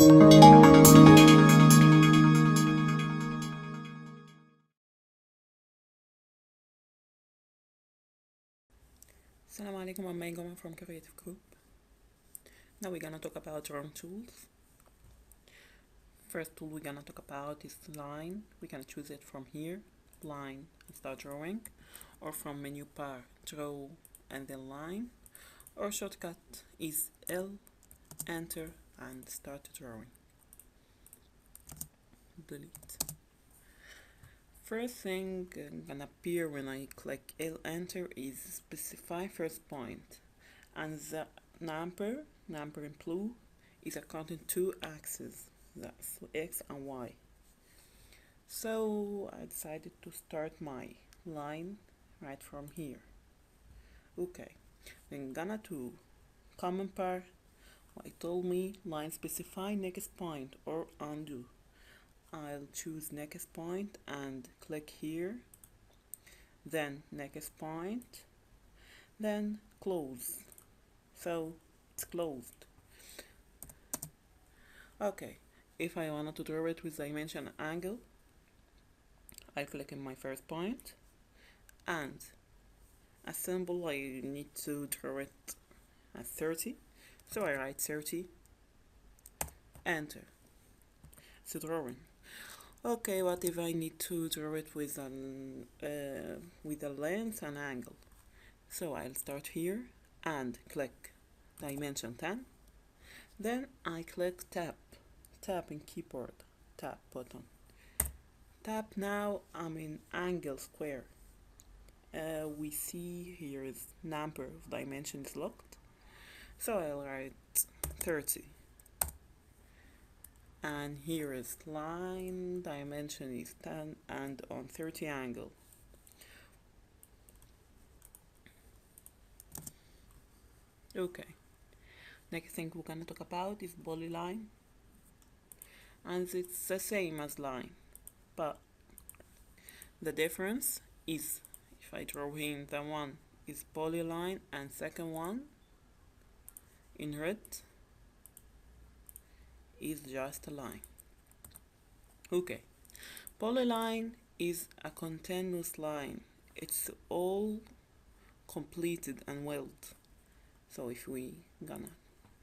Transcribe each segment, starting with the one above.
Assalamu alaikum, I'm Megan from Creative Group. Now we're gonna talk about drawing tools. First tool we're gonna talk about is line. We can choose it from here, line and start drawing, or from menu bar, draw and then line, or shortcut is L, enter and start drawing. Delete. First thing gonna appear when I click L enter is specify first point, and the number in blue is accounting two axes, that's X and Y. So I decided to start my line right from here. Okay, then gonna to common part. It told me line specify next point or undo. I'll choose next point and click here, then next point, then close. So it's closed. Okay, if I wanted to draw it with dimension angle, I click in my first point, and a symbol I need to draw it at 30, so I write 30, enter. It's a drawing. Okay, what if I need to draw it with a length and angle? So I'll start here and click dimension 10. Then I click tab in keyboard, tab button. Tab, now I'm in angle square. We see here is number of dimensions locked. So I'll write 30. And here is line, dimension is 10 and on 30 angle. Okay, next thing we're gonna talk about is polyline, and it's the same as line, but the difference is if I draw in the one is polyline and second one in red is just a line. Okay, polyline is a continuous line. It's all completed and weld. So if we gonna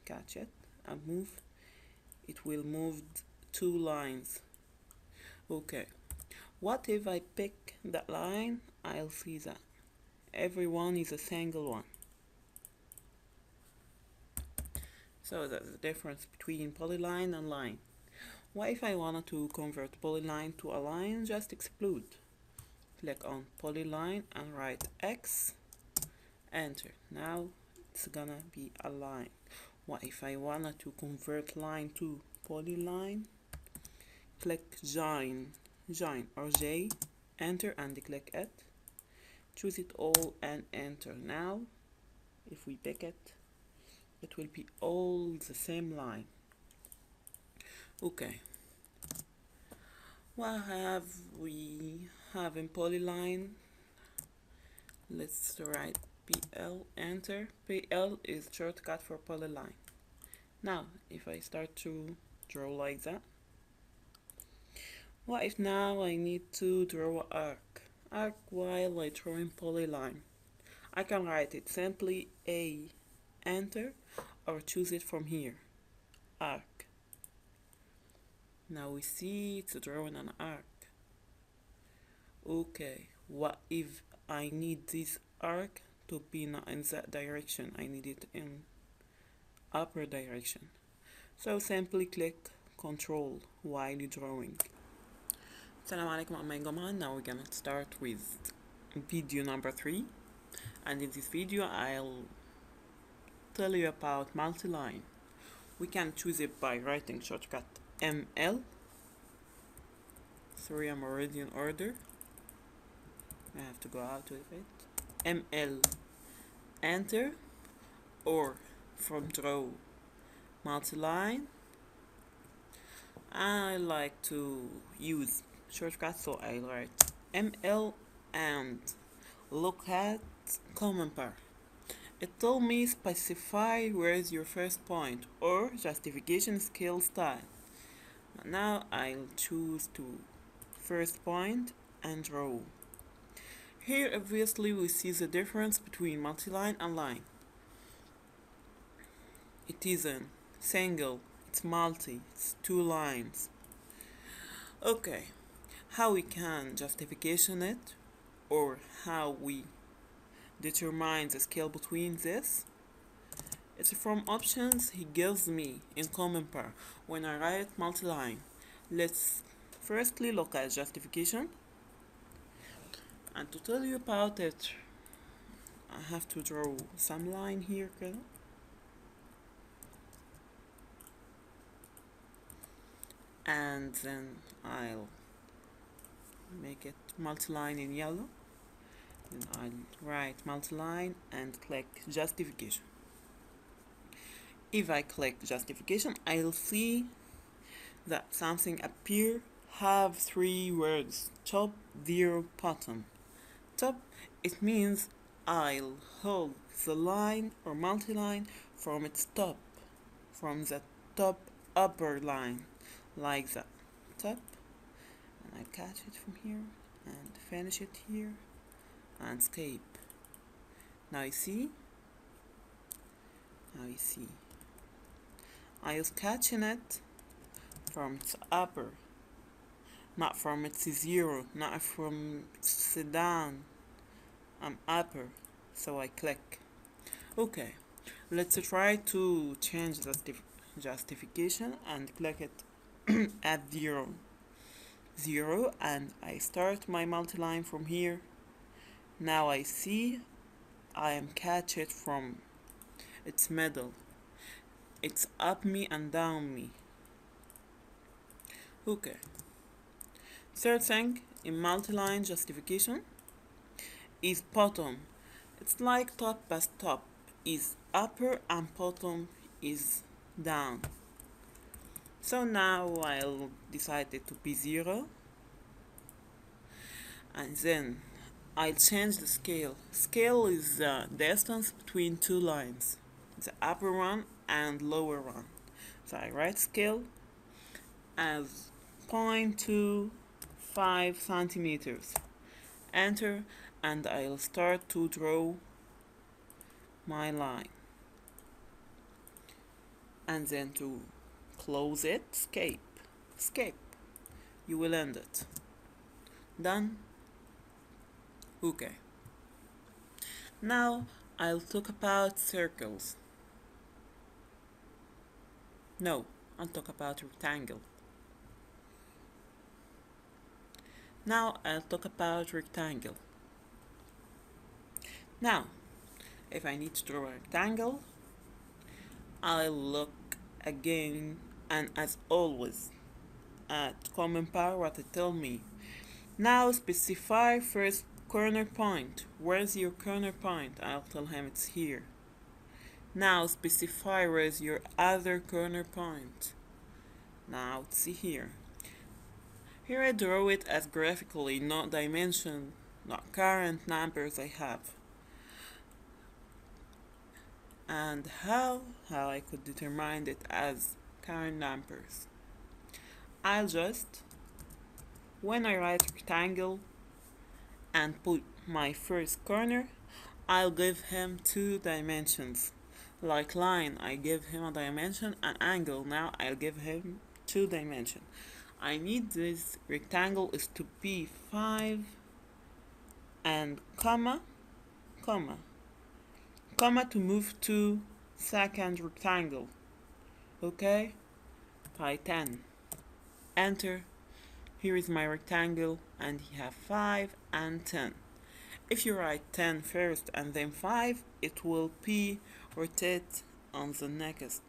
catch it and move, it will move two lines. Okay, what if I pick that line? I'll see that every one is a single one. So that's the difference between polyline and line. What if I wanted to convert polyline to a line? Just exclude. Click on polyline and write X, enter. Now it's gonna be a line. What if I wanted to convert line to polyline? Click join or J, enter and click it. Choose it all and enter. Now if we pick it, it will be all the same line. Okay, what have we have in polyline? Let's write PL, enter. PL is shortcut for polyline. Now if I start to draw like that, what if now I need to draw arc while I draw in polyline? I can write it simply A, enter, or choose it from here, arc. Now we see it's drawing an arc. Okay, what if I need this arc to be not in that direction? I need it in upper direction. So simply click Control while you're drawing. Assalamu alaikum, I'm Megan. Now we're gonna start with video number 3, and in this video I'll tell you about multi-line. We can choose it by writing shortcut ML. Sorry, I'm already in order. I have to go out with it. ML, enter, or from draw multi-line. I like to use shortcuts, so I write ML and look at common part. It told me specify where is your first point or justification scale style. Now I'll choose to first point and draw. Here obviously we see the difference between multi-line and line. It isn't single, it's multi, it's two lines. Okay, how we can justification it, or how we determine the scale between this. It's from options he gives me in common pair when I write multi-line. Let's firstly look at justification. And to tell you about it, I have to draw some line here كده. And then I'll make it multi-line in yellow. Then I'll write multi-line and click justification. If I click justification, I'll see that something appear have three words: top, zero, bottom. Top, it means I'll hold the line or multi-line from its top, from the top upper line, like that. Top, and I catch it from here and finish it here and escape. Now you see? I was catching it from its upper, not from its zero, not from its down. I'm upper, so I click. Okay, let's try to change the justification and click it at zero, and I start my multi-line from here. Now I see I am catch it from its middle. It's up me and down me. Okay. Third thing in multi-line justification is bottom. It's like top but top is upper and bottom is down. So now I'll decide it to be 0, and then I'll change the scale. Scale is the distance between two lines, the upper one and lower one. So I write scale as 0.25 centimeters. Enter, and I'll start to draw my line. And then to close it, escape. You will end it. Done? Okay. Now I'll talk about circles. No, I'll talk about rectangle. Now I'll talk about rectangle. Now, if I need to draw a rectangle, I'll look again and as always at common power what it tell me. Now specify first corner point. Where's your corner point? I'll tell him it's here. Now specify where's your other corner point. Now see here. Here I draw it as graphically, not dimension, not current numbers I have. And how I could determine it as current numbers. I'll just, when I write rectangle and put my first corner, I'll give him 2 dimensions. Like line, I give him a dimension, and angle, now I'll give him 2 dimensions. I need this rectangle is to be 5 and comma to move to second rectangle. Okay, by 10. Enter. Here is my rectangle, and he have 5 and 10. If you write 10 first and then 5, it will be rotate on the next.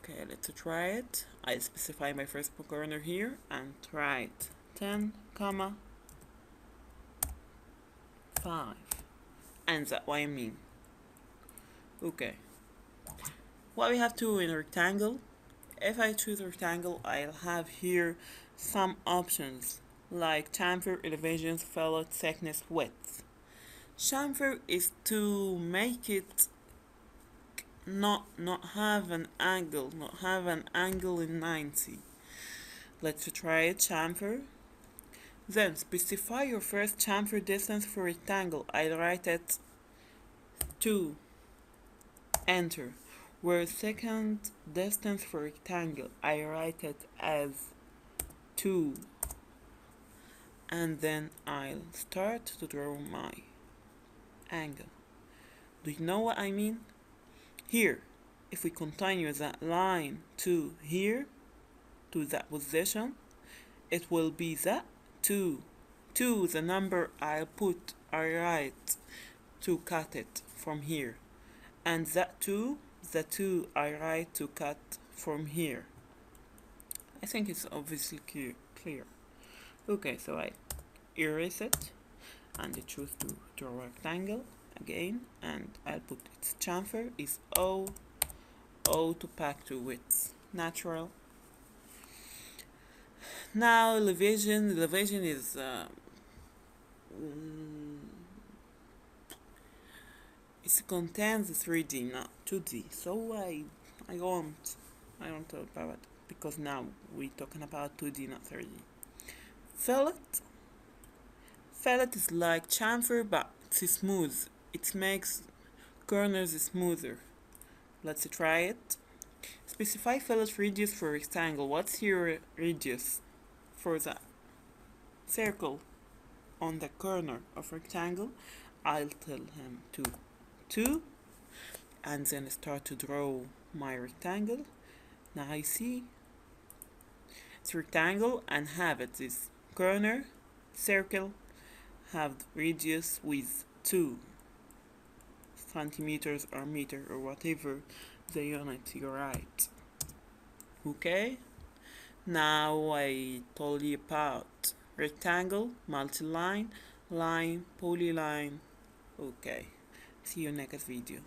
Okay, let's try it. I specify my first corner here and write 10, comma 5, and that's what I mean. Okay, what we have to do in a rectangle, if I choose a rectangle, I'll have here some options like chamfer, elevations, fillet, thickness, width. Chamfer is to make it not have an angle, in 90. Let's try it. Chamfer. Then specify your first chamfer distance for rectangle. I'll write it 2. Enter. Where second distance for rectangle, I write it as 2. And then I'll start to draw my angle. Do you know what I mean? Here, if we continue that line to here, to that position, it will be that 2. 2, the number I write to cut it from here. And that 2, the 2 I write to cut from here. I think it's obviously clear. Okay, so I erase it and I choose to draw a rectangle again, and I'll put its chamfer is O to pack to width natural. Now elevation is it contains 3D, not 2D. So I don't talk about it because now we're talking about 2D, not 3D. Fillet is like chamfer, but it's smooth. It makes corners smoother. Let's try it. Specify fillet radius for rectangle. What's your radius for the circle on the corner of rectangle? I'll tell him 2, and then start to draw my rectangle. Now I see it's rectangle and have it this corner circle have radius with 2 centimeters or meter or whatever the unit you write. Okay, now I told you about rectangle, multi-line, line, polyline. Okay, see you next video.